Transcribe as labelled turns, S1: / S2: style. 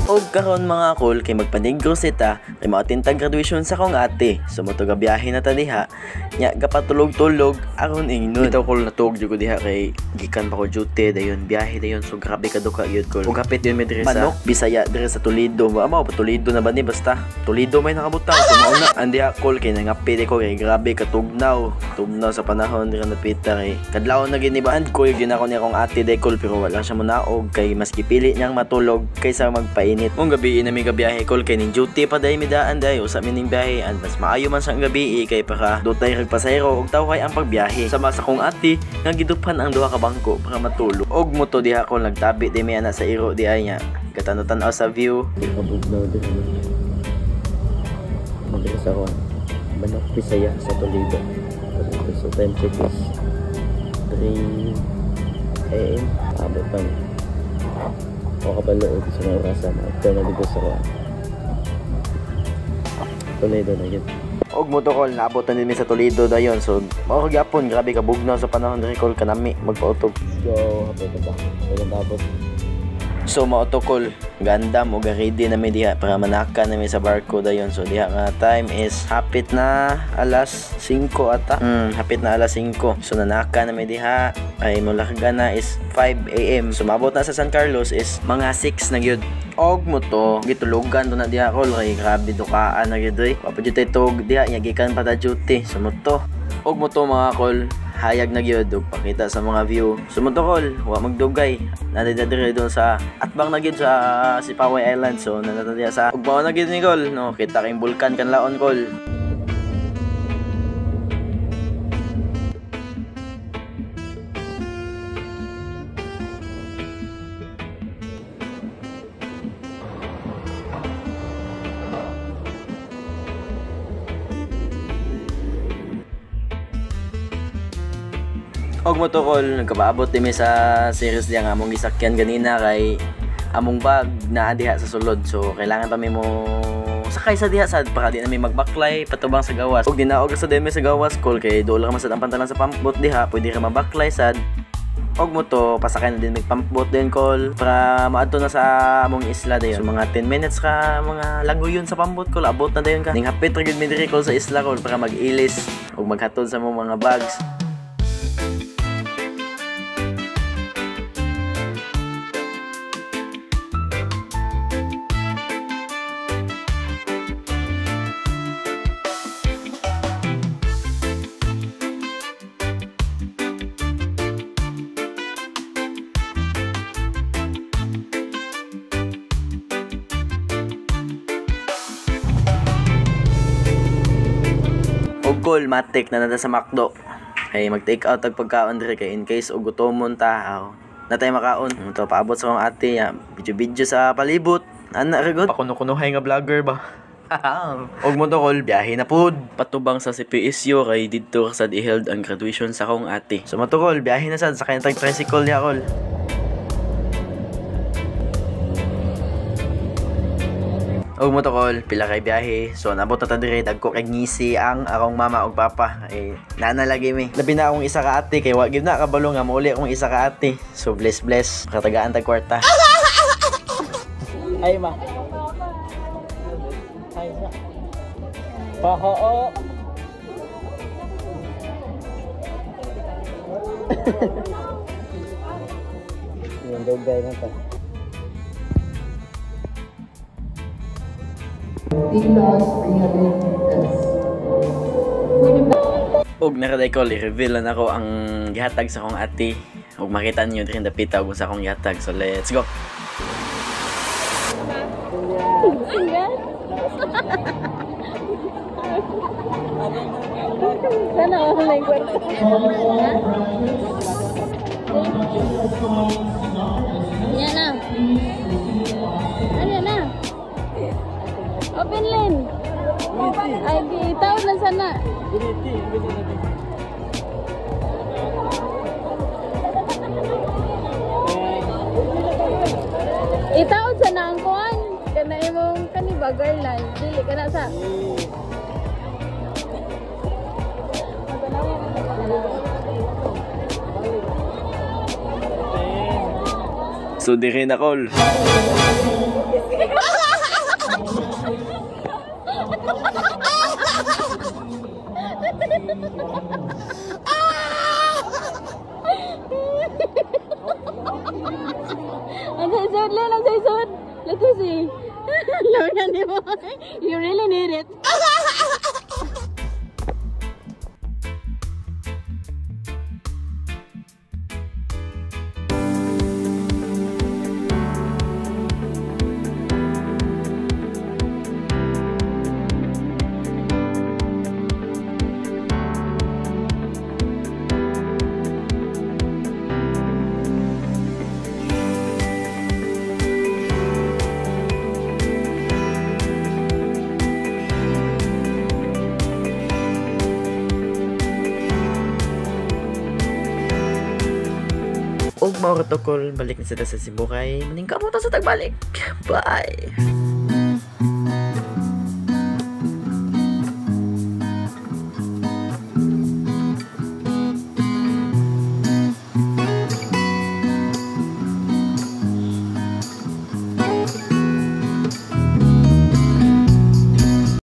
S1: Og karon mga kol kay magpanigro sita kay maatintag graduation sa akong ate. Sumuto ga biyahe na ta diha. Nya gapatulog-tulog aron ingnon. Bitaw kol natug jud ko diha kay gikan pa ko duty dayon biyahe dayon so grabe ka duka gyud kol. Ug hapit yun mi diri sa Bisaya diri sa Toledo. Mao pa Toledo na ba ni basta Toledo may nakabutang so mao na andiha kol kay nangapi ko kay grabe ka tugnaw sa panahon diri na pita kay kadlaw na ginibahan ko gyud ako ni akong ate day kol pero wala siya monaog kay mas gipili niyang matulog kaysa magpainit. Mong gabi na may gabiyahe kol kay ning duty pa day midaan day usa mining biyahe and mas maayo man sang gabi kay para dutay rag pasahero ug tawhay ang pagbiyahe. Sama sa kong ate nga gidupan ang duha ka bangko para matulog. Og moto diha kol nagtabi di may ana sa iro di ay nya katanaw-tanaw sa view. Kabugnaw din. Madali sa kon. Banok Bisaya sa Toledo. So time check is 3 AM. Abot pa ni. O kabalo o sa mga orasan after na dito sa kuwan Toledo na yun. Og mo to kol naabot na din sa Toledo dayon so mao gyapon grabe ka bugnaw sa panahon diri kol kanami magpautog. So hapit ba dayon tapos so mao to kol ganda mo ga ready na mi diha para manaka na mi sa barko dayon so diha nga time is hapit na alas 5 ata hapit na alas 5 so nanaka na mi diha ay mulahga na is 5 AM so maabot na sa San Carlos is mga 6 na gyud. Og mo to gitulugan to na diha kol kay grabe dukaan na gyud papadyo tay tog diha nya gikan pa ta duty so mo to og mo to mga kol hayag na gyud og pakita sa mga view. Sumutokol, wa magdugay. Nadadire doon sa atbang na gyud sa Sipaway Island. So nanatadiya sa ugbaw na gyud ni kol, no. Kita kay bulkan kan laon kol. Og mo to kol, nagkabaabot din sa series diya nga among gisakyan ganina kay among bag naa diha sa sulod. So kailangan pa mi mo sakay sa diha sad para di na mi magbaklay patubang sa gawas. Og dinaog sa demi sa gawas kol kay dool ra man sad ang pantalan sa pampbot diha, pwede ra mabaklay sad. Og mo to pasakay na din mig pampbot din kol para maadto na sa among isla dayon. So mga 10 minutes ka mga laguyon sa pampbot kol abot na dayon ka. Ning hapit ra gyud mi diri kol sa isla kol para mag-ilis og maghatod sa among mga bags. Kol matik na nada sa McDo kay mag-take out ang pagkaon dire kay in case og gutomon ta natay makaon to paabot sa akong ate video sa palibot ana ragot pakuno-kunohay nga vlogger ba. Og mo to kol biyahe na pud patubang sa CPSU kay didto sad i-held ang graduation sa akong ate. So mo to kol biyahe na sad sa kay tricycle niya kol. Og mo to kol pila kay biyahe so nabot na ta dire dagko kay ngisi ang akong mama ug papa ay nanalagi mi labi na akong isa ka ate kay wa gyud na kabalo nga mauli akong isa ka ate so bless katagaan tag kwarta. Ay ma ay sa pahoo yung dogay na ta. Og naraday ko i-reveal na ako ang gihatag sa akong ate og makita niyo diri dapita og sa akong gihatag so let's go.
S2: Sana ako na yung kwarto. Yan na. Ano yan na? Open lane. Ay, itawad lang sana. Itawad sana ang kuhan. Kana imong kaniba girl line. Dili ka na sa.
S1: So di rin ako.
S2: Ang saysod, Len, ang saysod. Let's see. Lord, hindi mo. You really need it.
S1: Og maurotokol balik na sila sa Cebu kay maningkamot sa tagbalik. Bye.